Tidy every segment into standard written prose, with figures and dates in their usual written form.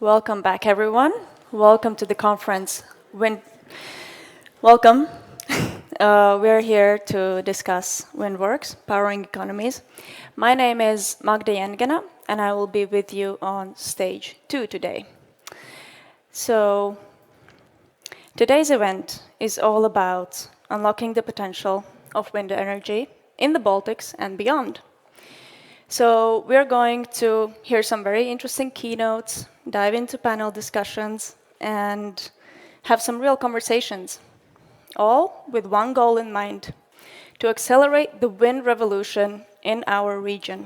Welcome back, everyone. Welcome to the conference. Welcome. We're here to discuss WindWorks, Powering Economies. My name is Magda Jengena, and I will be with you on stage 2 today. So, today's event is all about unlocking the potential of wind energy in the Baltics and beyond. So we're going to hear some very interesting keynotes, dive into panel discussions, and have some real conversations, all with one goal in mind: to accelerate the wind revolution in our region.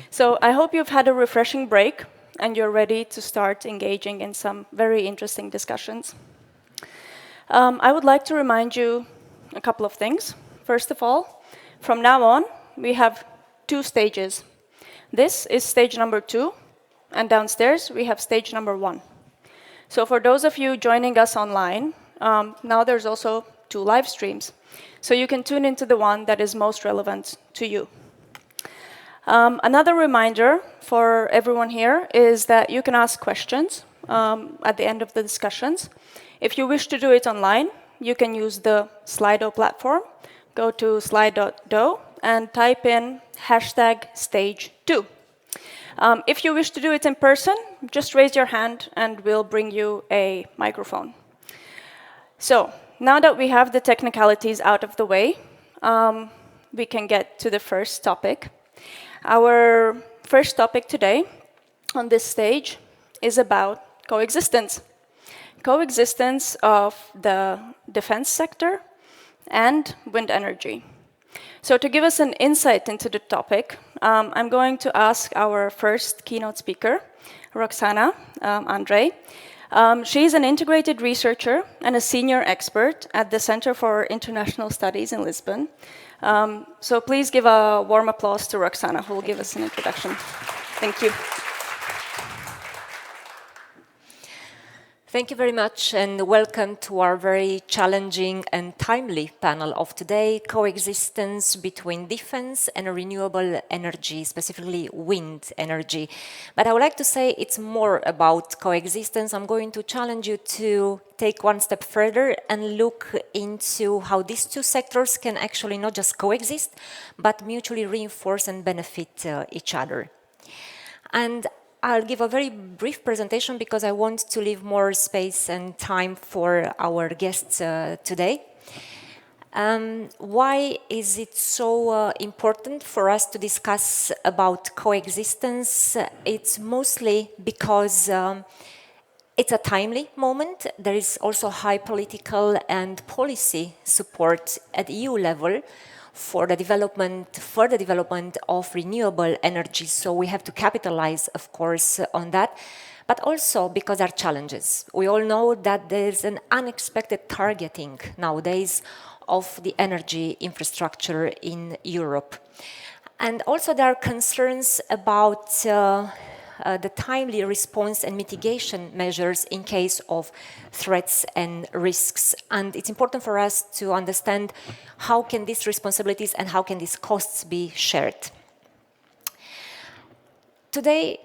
So I hope you've had a refreshing break and you're ready to start engaging in some very interesting discussions. I would like to remind you a couple of things. First of all, from now on, we have 2 stages. This is stage number 2, and downstairs we have stage number 1. So for those of you joining us online, now there's also 2 live streams. So you can tune into the one that is most relevant to you. Another reminder for everyone here is that you can ask questions at the end of the discussions. If you wish to do it online, you can use the Slido platform. Go to slide.do and type in #stage2. If you wish to do it in person, just raise your hand and we'll bring you a microphone. So, now that we have the technicalities out of the way, we can get to the first topic. Our first topic today on this stage is about coexistence. Coexistence of the defense sector and wind energy. So to give us an insight into the topic, I'm going to ask our first keynote speaker, Roxana Andrei. She's an integrated researcher and a senior expert at the Center for International Studies in Lisbon. So please give a warm applause to Roxana, who will give us an introduction. Thank you. Thank you very much, and welcome to our very challenging and timely panel of today, coexistence between defense and renewable energy, specifically wind energy. But I would like to say it's more about coexistence. I'm going to challenge you to take one step further and look into how these 2 sectors can actually not just coexist, but mutually reinforce and benefit each other. And I'll give a very brief presentation because I want to leave more space and time for our guests today. Why is it so important for us to discuss about coexistence? It's mostly because it's a timely moment. There is also high political and policy support at EU level for the further development of renewable energy. So we have to capitalize, of course, on that, but also because there are challenges. We all know that there's an unexpected targeting nowadays of the energy infrastructure in Europe. And also there are concerns about the timely response and mitigation measures in case of threats and risks. And it's important for us to understand how can these responsibilities and how can these costs be shared. Today,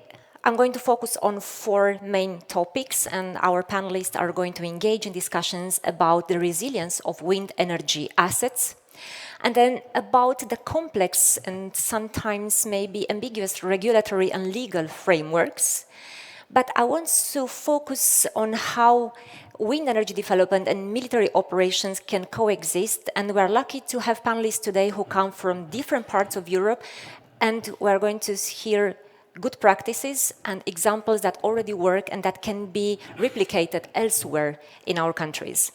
I'm going to focus on 4 main topics, and our panelists are going to engage in discussions about the resilience of wind energy assets, and then about the complex and sometimes maybe ambiguous regulatory and legal frameworks. But I want to focus on how wind energy development and military operations can coexist, and we're lucky to have panelists today who come from different parts of Europe, and we're going to hear good practices and examples that already work and that can be replicated elsewhere in our countries.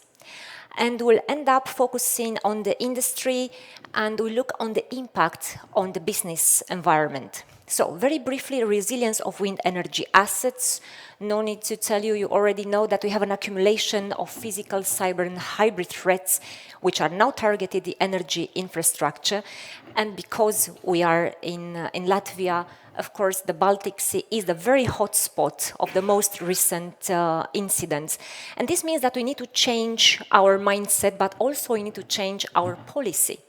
And we'll end up focusing on the industry, and we'll look on the impact on the business environment. So very briefly, resilience of wind energy assets. No need to tell you, you already know that we have an accumulation of physical, cyber and hybrid threats which are now targeted the energy infrastructure. And because we are in Latvia, of course, the Baltic Sea is the very hot spot of the most recent incidents. And this means that we need to change our mindset, but also we need to change our policy.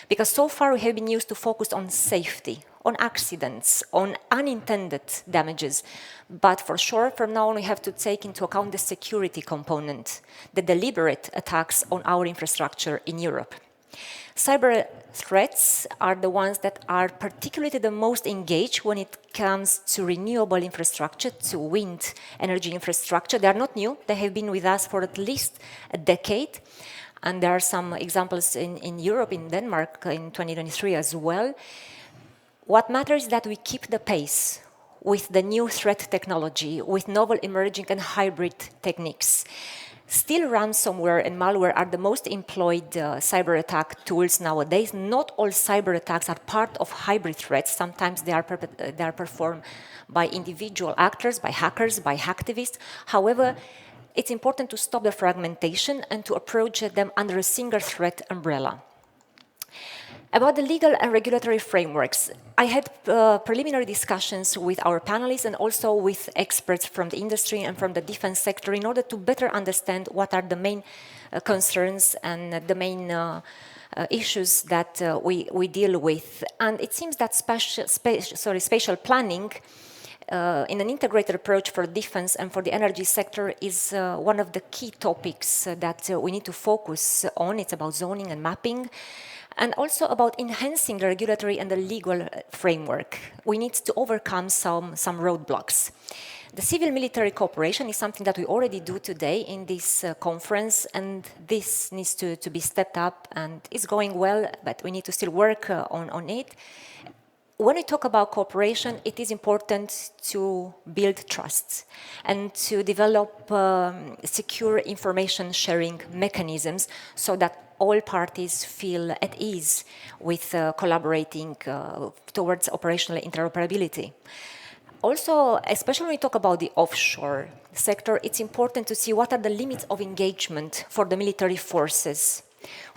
Because so far we have been used to focus on safety, on accidents, on unintended damages. But for sure, from now on, we have to take into account the security component, the deliberate attacks on our infrastructure in Europe. Cyber threats are the ones that are particularly the most engaged when it comes to renewable infrastructure, to wind energy infrastructure. They are not new. They have been with us for at least a decade. And there are some examples in Europe, in Denmark, in 2023 as well. What matters is that we keep the pace with the new threat technology, with novel emerging and hybrid techniques. Still, ransomware and malware are the most employed cyber attack tools nowadays. Not all cyber attacks are part of hybrid threats. Sometimes they are performed by individual actors, by hackers, by hacktivists. However, it's important to stop the fragmentation and to approach them under a single threat umbrella. About the legal and regulatory frameworks, I had preliminary discussions with our panelists and also with experts from the industry and from the defense sector in order to better understand what are the main concerns and the main issues that we deal with. And it seems that spatial planning in an integrated approach for defense and for the energy sector is one of the key topics that we need to focus on. It's about zoning and mapping, and also about enhancing the regulatory and the legal framework. We need to overcome some roadblocks. The civil-military cooperation is something that we already do today in this conference, and this needs to be stepped up, and it's going well, but we need to still work on it. When we talk about cooperation, it is important to build trust and to develop secure information sharing mechanisms so that all parties feel at ease with collaborating towards operational interoperability. Also, especially when we talk about the offshore sector, it's important to see what are the limits of engagement for the military forces.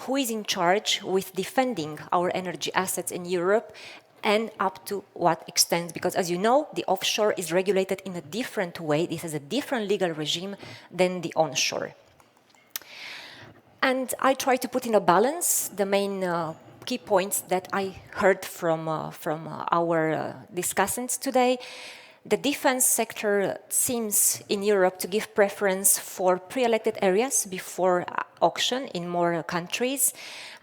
Who is in charge with defending our energy assets in Europe, and up to what extent? Because as you know, the offshore is regulated in a different way. This is a different legal regime than the onshore. And I try to put in a balance the main key points that I heard from our discussants today. The defense sector seems in Europe to give preference for pre-elected areas before auction in more countries,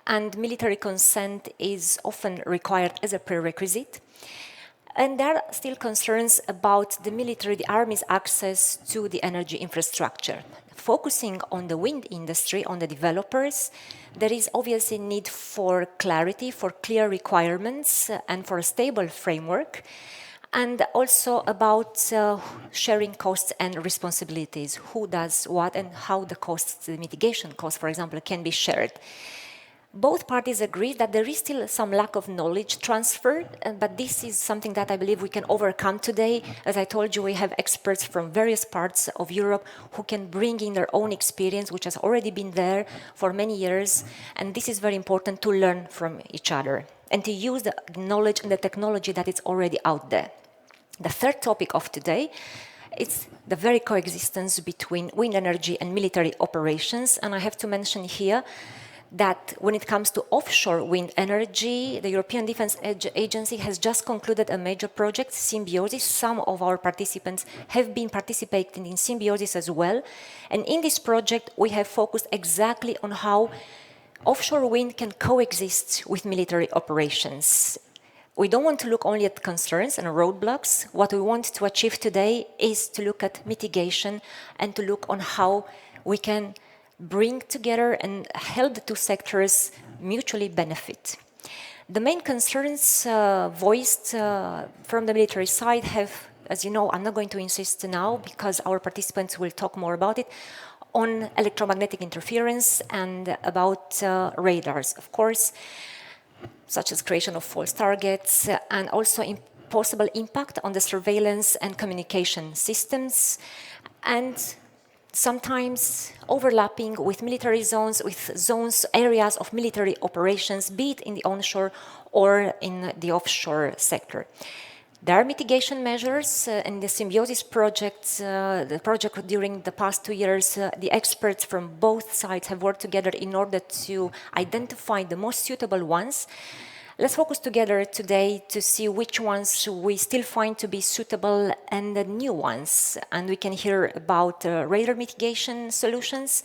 and military consent is often required as a prerequisite. And there are still concerns about the military, the army's access to the energy infrastructure. Focusing on the wind industry, on the developers, there is obviously need for clarity, for clear requirements, and for a stable framework, and also about sharing costs and responsibilities, who does what and how the costs, the mitigation costs, for example, can be shared. Both parties agree that there is still some lack of knowledge transfer, but this is something that I believe we can overcome today. As I told you, we have experts from various parts of Europe who can bring in their own experience, which has already been there for many years, and this is very important to learn from each other and to use the knowledge and the technology that is already out there. The third topic of today is the very coexistence between wind energy and military operations, and I have to mention here that when it comes to offshore wind energy, the European Defence Agency has just concluded a major project, Symbiosis. Some of our participants have been participating in Symbiosis as well. And in this project, we have focused exactly on how offshore wind can coexist with military operations. We don't want to look only at concerns and roadblocks. What we want to achieve today is to look at mitigation and to look on how we can bring together and help the two sectors mutually benefit. The main concerns voiced from the military side have, as you know, I'm not going to insist now because our participants will talk more about it, on electromagnetic interference and about radars, of course, such as creation of false targets and also possible impact on the surveillance and communication systems, and sometimes overlapping with military zones, areas of military operations, be it in the onshore or in the offshore sector. There are mitigation measures in the Symbiosis project. The project during the past 2 years, the experts from both sides have worked together in order to identify the most suitable ones. Let's focus together today to see which ones we still find to be suitable and the new ones. And we can hear about radar mitigation solutions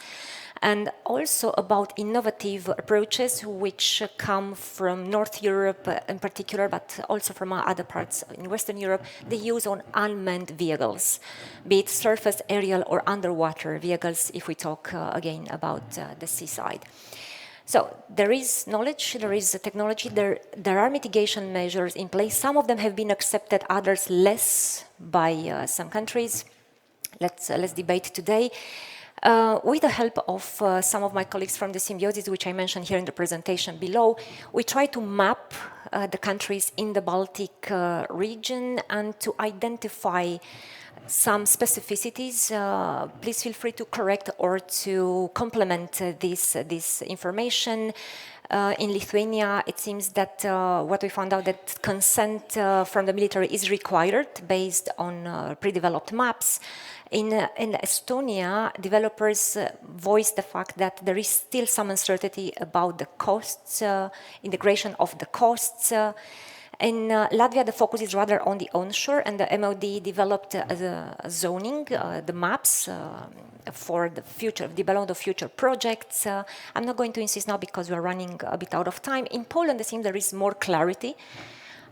and also about innovative approaches which come from North Europe in particular, but also from other parts in Western Europe, the use on unmanned vehicles, be it surface, aerial, or underwater vehicles, if we talk again about the seaside. So there is knowledge, there is technology, there are mitigation measures in place. Some of them have been accepted, others less by some countries. Let's debate today. With the help of some of my colleagues from the Symbiosis, which I mentioned here in the presentation below, we try to map the countries in the Baltic region and to identify some specificities. Please feel free to correct or to complement this information. In Lithuania, it seems that what we found out that consent from the military is required based on pre-developed maps. In Estonia, developers voiced the fact that there is still some uncertainty about the costs, integration of the costs. In Latvia, the focus is rather on the onshore, and the MOD developed a zoning, the maps for the future, development of future projects. I'm not going to insist now because we're running a bit out of time. In Poland, it seems there is more clarity.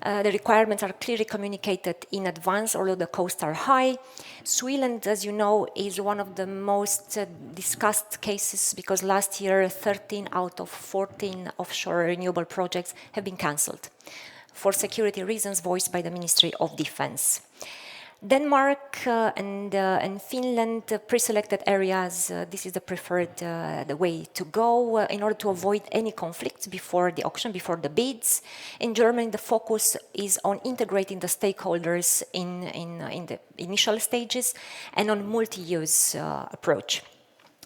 The requirements are clearly communicated in advance, although the costs are high. Sweden, as you know, is one of the most discussed cases because last year 13 out of 14 offshore renewable projects have been cancelled for security reasons voiced by the Ministry of Defense. Denmark and Finland, pre-selected areas, this is the preferred the way to go in order to avoid any conflicts before the auction, before the bids. In Germany, the focus is on integrating the stakeholders in the initial stages and on multi-use approach.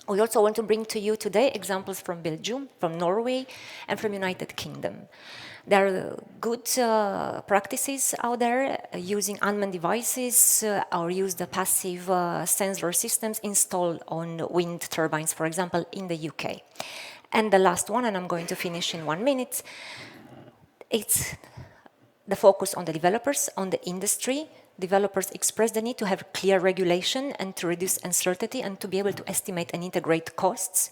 We also want to bring to you today examples from Belgium, from Norway, and from United Kingdom. There are good practices out there using unmanned devices or use the passive sensor systems installed on wind turbines, for example, in the UK. And the last one, and I'm going to finish in 1 minute, it's the focus on the developers, on the industry. Developers express the need to have clear regulation and to reduce uncertainty and to be able to estimate and integrate costs.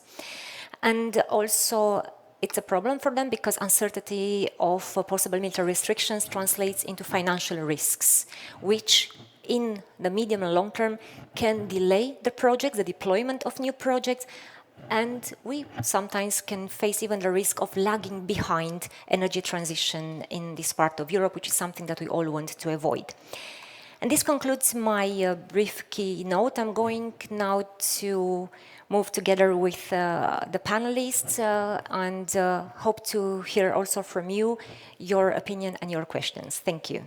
And also, it's a problem for them because uncertainty of possible military restrictions translates into financial risks, which in the medium and long term can delay the project, the deployment of new projects, and we sometimes can face even the risk of lagging behind energy transition in this part of Europe, which is something that we all want to avoid. And this concludes my brief keynote. I'm going now to move together with the panelists and hope to hear also from you your opinion and your questions. Thank you.